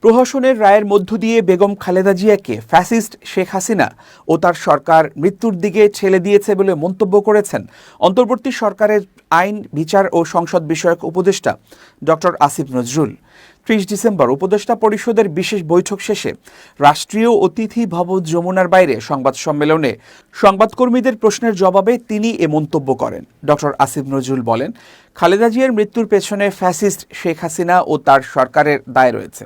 প্রহসনের রায়ের মধ্য দিয়ে বেগম খালেদা জিয়াকে ফ্যাসিস্ট শেখ হাসিনা ও তার সরকার মৃত্যুর দিকে ঠেলে দিয়েছে বলে মন্তব্য করেছেন অন্তর্বর্তী সরকারের আইন, বিচার ও সংসদ বিষয়ক উপদেষ্টা ডক্টর আসিফ নজরুল। ৩০ ডিসেম্বর উপদেষ্টা পরিষদের বিশেষ বৈঠক শেষে রাষ্ট্রীয় অতিথি ভবন যমুনার বাইরে সংবাদ সম্মেলনে সংবাদকর্মীদের প্রশ্নের জবাবে তিনি এ মন্তব্য করেন। ডক্টর আসিফ নজরুল বলেন, খালেদা জিয়ার মৃত্যুর পেছনে ফ্যাসিস্ট শেখ হাসিনা ও তার সরকারের দায় রয়েছে।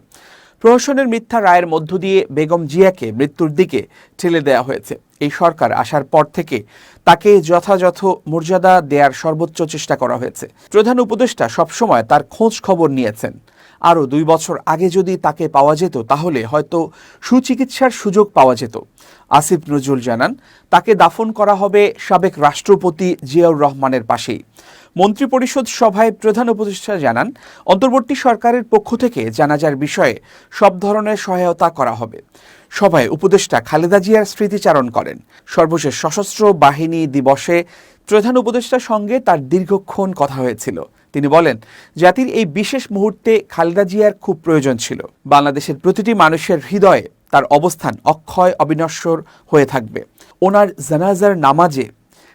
প্রহসনের মিথ্যা রায়ের মধ্য দিয়ে বেগম জিয়াকে মৃত্যুর দিকে ঠেলে দেওয়া হয়েছে। এই সরকার আসার পর থেকে তাকে যথাযথ মর্যাদা দেওয়ার সর্বোচ্চ চেষ্টা করা হয়েছে। প্রধান উপদেষ্টা সবসময় তার খোঁজ খবর নিয়েছেন। আরও 2 বছর আগে যদি তাকে পাওয়া যেত তাহলে হয়তো সুচিকিৎসার সুযোগ পাওয়া যেত। আসিফ নজরুল জানান, তাকে দাফন করা হবে সাবেক রাষ্ট্রপতি জিয়াউর রহমানের পাশেই। মন্ত্রিপরিষদ সভায় প্রধান উপদেষ্টা জানান, অন্তর্বর্তী সরকারের পক্ষ থেকে জানাজার বিষয়ে সব ধরনের সহায়তা করা হবে। সভায় উপদেষ্টা খালেদা জিয়ার স্মৃতিচারণ করেন। সর্বশেষ সশস্ত্র বাহিনী দিবসে প্রধান উপদেষ্টার সঙ্গে তার দীর্ঘক্ষণ কথা হয়েছিল। তিনি বলেন, জাতির এই বিশেষ মুহূর্তে খালেদা জিয়ার খুব প্রয়োজন ছিল। বাংলাদেশের প্রতিটি মানুষের হৃদয়ে তার অবস্থান অক্ষয় অবিনশ্বর হয়ে থাকবে। ওনার জানাজার নামাজে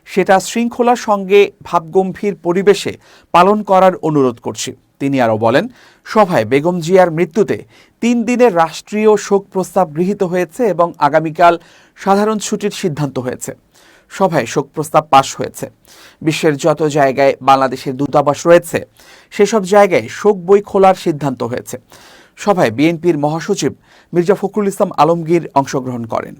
সেটা শৃঙ্খলার সঙ্গে ভাবগম্ভীর পরিবেশে পালন করার অনুরোধ করছি। তিনি আরও বলেন, সভায় বেগম জিয়ার মৃত্যুতে 3 দিনের রাষ্ট্রীয় শোক প্রস্তাব গৃহীত হয়েছে এবং আগামীকাল সাধারণ ছুটির সিদ্ধান্ত হয়েছে। সভায় শোক প্রস্তাব পাশ হয়েছে। বিশ্বের যত জায়গায় বাংলাদেশের দূতাবাস রয়েছে সেসব জায়গায় শোক বই খোলার সিদ্ধান্ত হয়েছে। সভায় বিএনপির মহাসচিব মির্জা ফখরুল ইসলাম আলমগীর অংশগ্রহণ করেন।